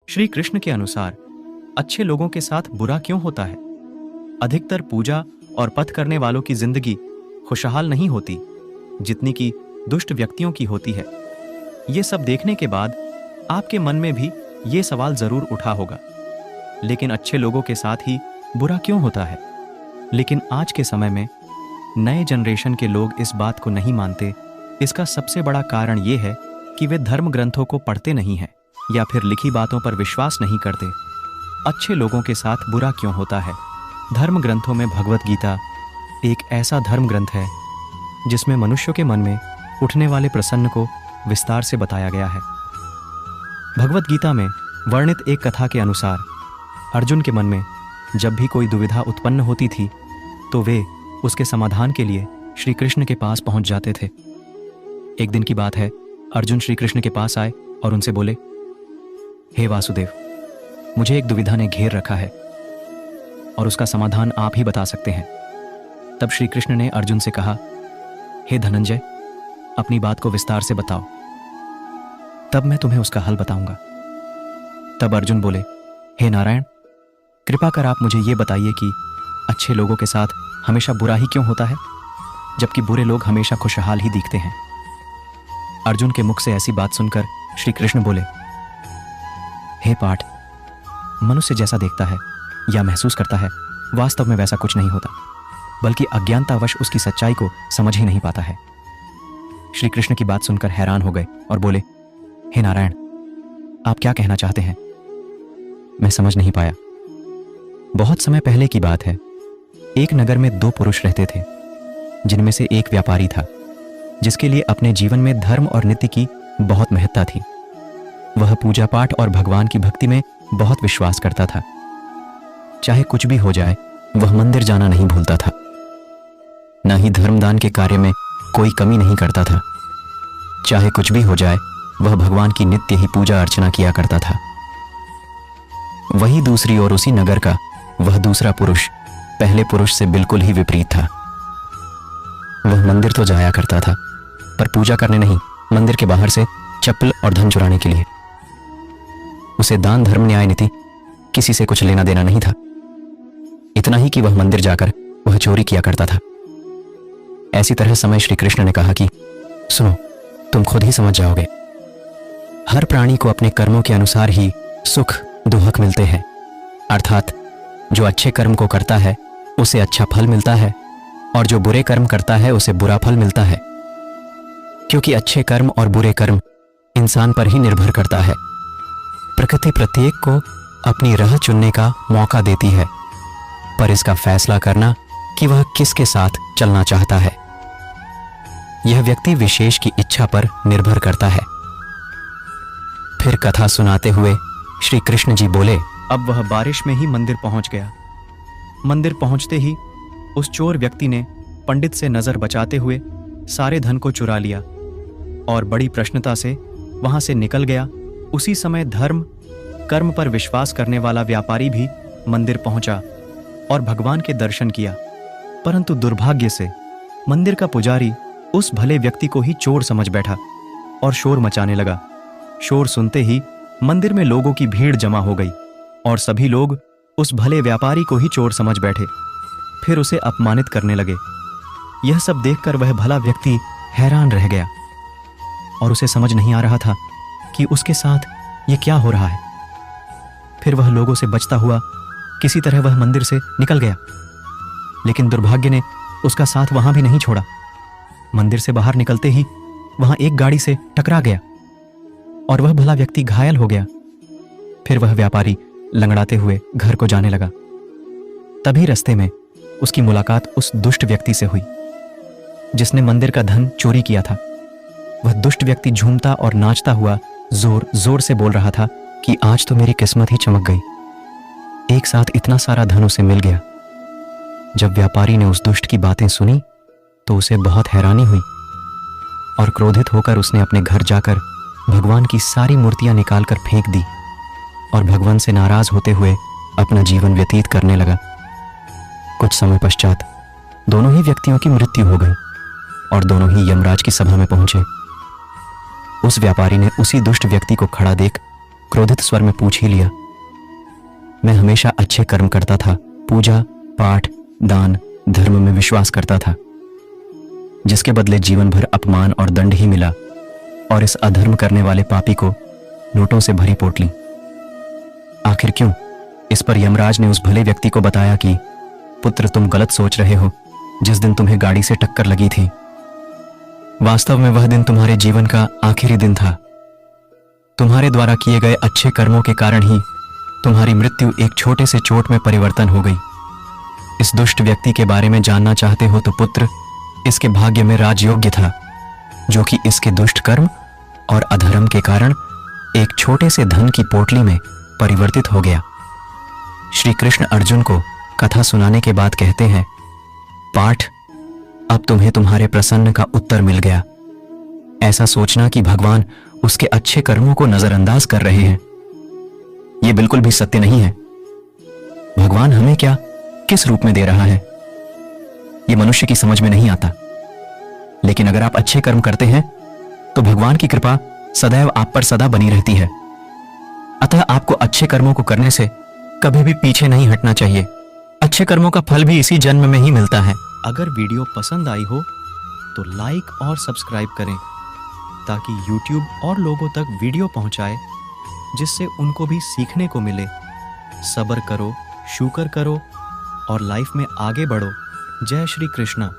श्री कृष्ण के अनुसार अच्छे लोगों के साथ बुरा क्यों होता है? अधिकतर पूजा और पथ करने वालों की जिंदगी खुशहाल नहीं होती जितनी कि दुष्ट व्यक्तियों की होती है। ये सब देखने के बाद आपके मन में भी ये सवाल जरूर उठा होगा, लेकिन अच्छे लोगों के साथ ही बुरा क्यों होता है? लेकिन आज के समय में नए जनरेशन के लोग इस बात को नहीं मानते। इसका सबसे बड़ा कारण ये है कि वे धर्म ग्रंथों को पढ़ते नहीं हैं या फिर लिखी बातों पर विश्वास नहीं करते। अच्छे लोगों के साथ बुरा क्यों होता है? धर्म ग्रंथों में भगवत गीता एक ऐसा धर्म ग्रंथ है जिसमें मनुष्यों के मन में उठने वाले प्रश्न को विस्तार से बताया गया है। भगवत गीता में वर्णित एक कथा के अनुसार अर्जुन के मन में जब भी कोई दुविधा उत्पन्न होती थी तो वे उसके समाधान के लिए श्री कृष्ण के पास पहुंच जाते थे। एक दिन की बात है, अर्जुन श्री कृष्ण के पास आए और उनसे बोले, हे वासुदेव, मुझे एक दुविधा ने घेर रखा है और उसका समाधान आप ही बता सकते हैं। तब श्री कृष्ण ने अर्जुन से कहा, हे धनंजय, अपनी बात को विस्तार से बताओ, तब मैं तुम्हें उसका हल बताऊंगा। तब अर्जुन बोले, हे नारायण, कृपा कर आप मुझे ये बताइए कि अच्छे लोगों के साथ हमेशा बुरा ही क्यों होता है, जबकि बुरे लोग हमेशा खुशहाल ही दिखते हैं। अर्जुन के मुख से ऐसी बात सुनकर श्री कृष्ण बोले, हे पार्थ, मनुष्य जैसा देखता है या महसूस करता है वास्तव में वैसा कुछ नहीं होता, बल्कि अज्ञानतावश उसकी सच्चाई को समझ ही नहीं पाता है। श्री कृष्ण की बात सुनकर हैरान हो गए और बोले, हे नारायण, आप क्या कहना चाहते हैं? मैं समझ नहीं पाया। बहुत समय पहले की बात है, एक नगर में दो पुरुष रहते थे, जिनमें से एक व्यापारी था जिसके लिए अपने जीवन में धर्म और नित्य की बहुत महत्ता थी। वह पूजा पाठ और भगवान की भक्ति में बहुत विश्वास करता था। चाहे कुछ भी हो जाए, वह मंदिर जाना नहीं भूलता था। न ही धर्मदान के कार्य में कोई कमी नहीं करता था। चाहे कुछ भी हो जाए, वह भगवान की नित्य ही पूजा अर्चना किया करता था। वही दूसरी ओर उसी नगर का वह दूसरा पुरुष पहले पुरुष से बिल्कुल ही विपरीत था। वह मंदिर तो जाया करता था, पर पूजा करने नहीं, मंदिर के बाहर से चप्पल और धन चुराने के लिए। उसे दान धर्म न्याय नीति किसी से कुछ लेना देना नहीं था। इतना ही कि वह मंदिर जाकर वह चोरी किया करता था। ऐसी तरह समय श्री कृष्ण ने कहा कि सुनो, तुम खुद ही समझ जाओगे। हर प्राणी को अपने कर्मों के अनुसार ही सुख दुख मिलते हैं। अर्थात जो अच्छे कर्म को करता है उसे अच्छा फल मिलता है और जो बुरे कर्म करता है उसे बुरा फल मिलता है, क्योंकि अच्छे कर्म और बुरे कर्म इंसान पर ही निर्भर करता है। प्रकृति प्रत्येक को अपनी राह चुनने का मौका देती है, पर इसका फैसला करना कि वह किसके साथ चलना चाहता है, यह व्यक्ति विशेष की इच्छा पर निर्भर करता है। फिर कथा सुनाते हुए श्री कृष्ण जी बोले, अब वह बारिश में ही मंदिर पहुंच गया। मंदिर पहुंचते ही उस चोर व्यक्ति ने पंडित से नजर बचाते हुए सारे धन को चुरा लिया और बड़ी प्रश्नता से वहां से निकल गया। उसी समय धर्म कर्म पर विश्वास करने वाला व्यापारी भी मंदिर पहुंचा और भगवान के दर्शन किया, परंतु दुर्भाग्य से मंदिर का पुजारी उस भले व्यक्ति को ही चोर समझ बैठा और शोर मचाने लगा। शोर सुनते ही मंदिर में लोगों की भीड़ जमा हो गई और सभी लोग उस भले व्यापारी को ही चोर समझ बैठे, फिर उसे अपमानित करने लगे। यह सब देखकर वह भला व्यक्ति हैरान रह गया और उसे समझ नहीं आ रहा था कि उसके साथ ये क्या हो रहा है। फिर वह लोगों से बचता हुआ किसी तरह वह मंदिर से निकल गया, लेकिन दुर्भाग्य ने उसका साथ वहां भी नहीं छोड़ा। मंदिर से बाहर निकलते ही वहां एक गाड़ी से टकरा गया और वह भला व्यक्ति घायल हो गया। फिर वह व्यापारी लंगड़ाते हुए घर को जाने लगा। तभी रास्ते में उसकी मुलाकात उस दुष्ट व्यक्ति से हुई जिसने मंदिर का धन चोरी किया था। वह दुष्ट व्यक्ति झूमता और नाचता हुआ जोर जोर से बोल रहा था कि आज तो मेरी किस्मत ही चमक गई, एक साथ इतना सारा धन उसे मिल गया। जब व्यापारी ने उस दुष्ट की बातें सुनी तो उसे बहुत हैरानी हुई और क्रोधित होकर उसने अपने घर जाकर भगवान की सारी मूर्तियां निकालकर फेंक दी और भगवान से नाराज होते हुए अपना जीवन व्यतीत करने लगा। कुछ समय पश्चात दोनों ही व्यक्तियों की मृत्यु हो गई और दोनों ही यमराज की सभा में पहुंचे। उस व्यापारी ने उसी दुष्ट व्यक्ति को खड़ा देख क्रोधित स्वर में पूछ ही लिया। मैं हमेशा अच्छे कर्म करता था, पूजा पाठ दान धर्म में विश्वास करता था, जिसके बदले जीवन भर अपमान और दंड ही मिला, और इस अधर्म करने वाले पापी को नोटों से भरी पोटली। आखिर क्यों? इस पर यमराज ने उस भले व्यक्ति को बताया कि पुत्र, तुम गलत सोच रहे हो। जिस दिन तुम्हें गाड़ी से टक्कर लगी थी, वास्तव में वह दिन तुम्हारे जीवन का आखिरी दिन था। तुम्हारे द्वारा किए गए अच्छे कर्मों के कारण ही तुम्हारी मृत्यु एक छोटे से चोट में परिवर्तन हो गई। इस दुष्ट व्यक्ति के बारे में जानना चाहते हो तो पुत्र, इसके भाग्य में राजयोग्य था, जो कि इसके दुष्ट कर्म और अधर्म के कारण एक छोटे से धन की पोटली में परिवर्तित हो गया। श्री कृष्ण अर्जुन को कथा सुनाने के बाद कहते हैं, पाठ, अब तुम्हें तुम्हारे प्रसन्न का उत्तर मिल गया। ऐसा सोचना कि भगवान उसके अच्छे कर्मों को नजरअंदाज कर रहे हैं, यह बिल्कुल भी सत्य नहीं है। भगवान हमें क्या किस रूप में दे रहा है, यह मनुष्य की समझ में नहीं आता। लेकिन अगर आप अच्छे कर्म करते हैं तो भगवान की कृपा सदैव आप पर सदा बनी रहती है। अतः आपको अच्छे कर्मों को करने से कभी भी पीछे नहीं हटना चाहिए। अच्छे कर्मों का फल भी इसी जन्म में ही मिलता है। अगर वीडियो पसंद आई हो तो लाइक और सब्सक्राइब करें, ताकि YouTube और लोगों तक वीडियो पहुंचाए, जिससे उनको भी सीखने को मिले। सब्र करो, शुक्र करो और लाइफ में आगे बढ़ो। जय श्री कृष्णा।